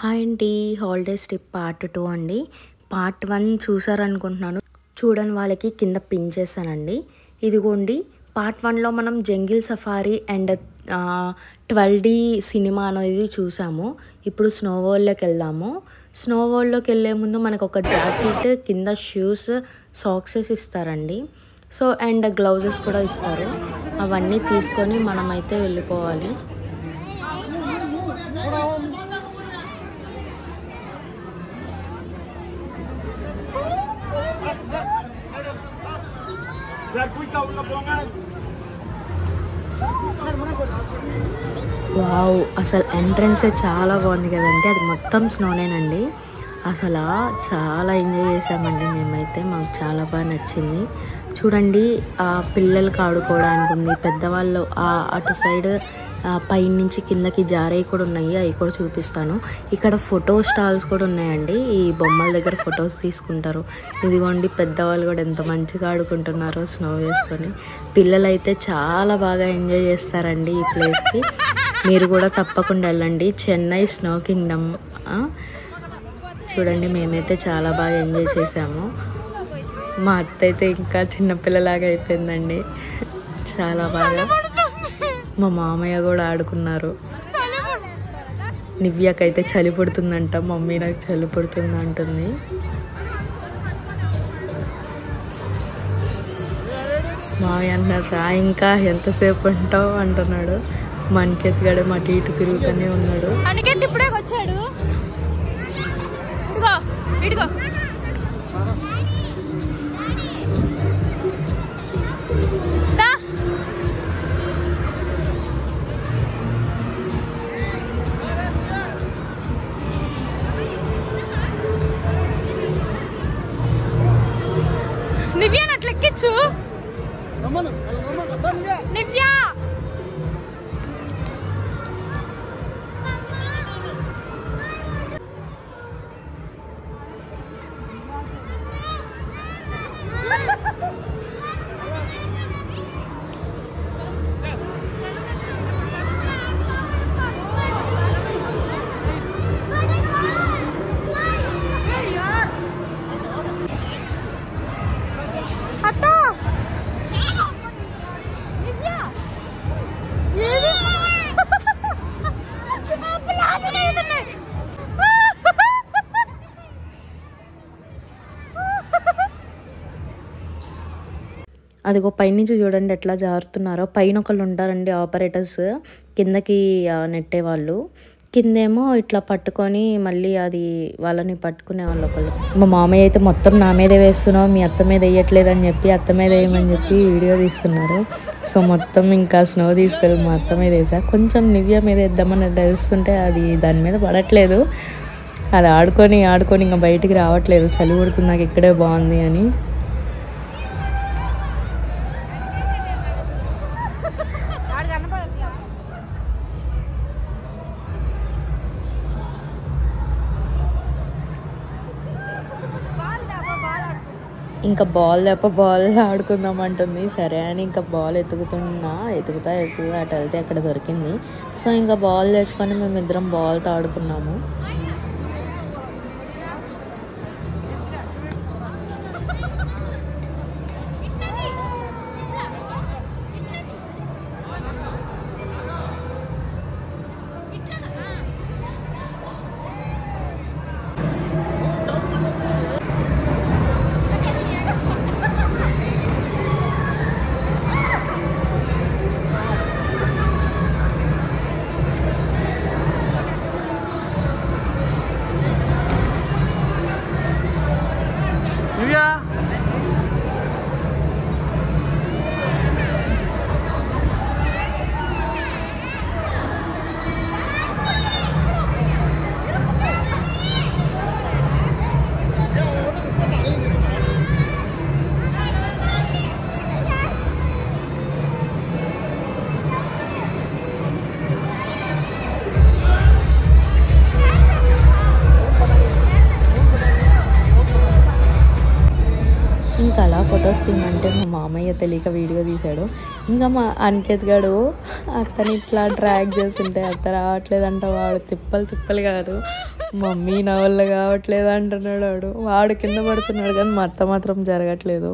Hi అండి, holidays trip part 2 అండి. Part 1 చూసారనుకుంటున్నాను. చూడని వాళ్ళకి కింద పిన్ చేశానండి. ఇదిగోండి, పార్ట్ 1లో మనం jungle safari and 12D cinema అనేది చూసాము. ఇప్పుడు స్నో వరల్డ్లోకి వెళ్దాము. స్నో వరల్డ్లోకి వెళ్ళే ముందు మనకు ఒక జాకెట్, కింద షూస్, సాక్సెస్ ఇస్తారండి. సో అండ్ గ్లౌజెస్ కూడా ఇస్తారు. అవన్నీ తీసుకొని మనమైతే వెళ్ళిపోవాలి. వావ్, అసలు ఎంట్రన్స్ చాలా బాగుంది కదండి. అది మొత్తం స్నోనేనండి. అసలు చాలా ఎంజాయ్ చేసామండి మేమైతే. మాకు చాలా బాగా నచ్చింది. చూడండి, పిల్లలకి ఆడుకోవడానికి ఉంది, పెద్దవాళ్ళు అటు సైడ్ పైనుంచి కిందకి జారేవి కూడా ఉన్నాయి. అవి కూడా చూపిస్తాను. ఇక్కడ ఫోటో స్టాల్స్ కూడా ఉన్నాయండి. ఈ బొమ్మల దగ్గర ఫొటోస్ తీసుకుంటారు. ఇదిగోండి, పెద్దవాళ్ళు కూడా ఎంత మంచిగా ఆడుకుంటున్నారో స్నో వేసుకొని. పిల్లలు అయితే చాలా బాగా ఎంజాయ్ చేస్తారండి ఈ ప్లేస్కి. మీరు కూడా తప్పకుండా వెళ్ళండి. Chennai snow Kingdom. చూడండి, మేమైతే చాలా బాగా ఎంజాయ్ చేసాము. మా అత్త అయితే ఇంకా చిన్నపిల్లలాగా అయిపోయిందండి, చాలా బాగా. మా మామయ్య కూడా ఆడుకున్నారు. నివ్యాకైతే చలి పుడుతుందంట. మమ్మీ నాకు చలి పుడుతుంది అంటుంది. మామయ్య అన్నారు, రా ఇంకా ఎంతసేపు అంటావు అంటున్నాడు. మా అనికేత్ గడ అటు ఇటు తిరుగుతూనే ఉన్నాడు. ఇప్పుడే వచ్చాడు. నివ్యా అట్లా ఎక్కించు. నివ్యా అదిగో పైనుంచి చూడండి ఎట్లా జారుతున్నారో. పైన ఒకళ్ళు ఉంటారండి ఆపరేటర్స్, కిందకి నెట్టేవాళ్ళు. కిందేమో ఇట్లా పట్టుకొని మళ్ళీ అది వాళ్ళని పట్టుకునే వాళ్ళు ఒకళ్ళు. మా మామయ్య అయితే మొత్తం నా మీదే వేస్తున్నావు, మీ అత్త మీద వేయట్లేదని చెప్పి అత్త మీద వేయమని చెప్పి వీడియో తీస్తున్నారు. సో మొత్తం ఇంకా స్నో తీసుకెళ్ళి మా అత్త మీద వేసా. కొంచెం నివ్య మీద వేద్దామని వేస్తుంటే అది దాని మీద పడట్లేదు. అది ఆడుకొని ఇంకా బయటికి రావట్లేదు. చలి పుడుతుంది నాకు, ఇక్కడే బాగుంది అని. ఇంకా బాల్ ఆడుకుందాం అంటుంది. సరే అని ఇంకా బాల్ ఎత్తుకుతా అటు వెళ్తే అక్కడ దొరికింది. సో ఇంకా బాల్ తెచ్చుకొని మేమిద్దరం బాల్తో ఆడుకున్నాము. ఇంకా అలా ఫొటోస్ తీయమంటే మా మామయ్య తెలియక వీడియో తీశాడు. ఇంకా మా అనికేత్ గాడు అతను ఇట్లా డ్రాగ్ చేస్తుంటే అత్త రావట్లేదంట. వాడు తిప్పలు కాదు మమ్మీ నా వల్ల కావట్లేదు అంటున్నాడు వాడు కింద పడుతున్నాడు కానీ మా అత్త మాత్రం జరగట్లేదు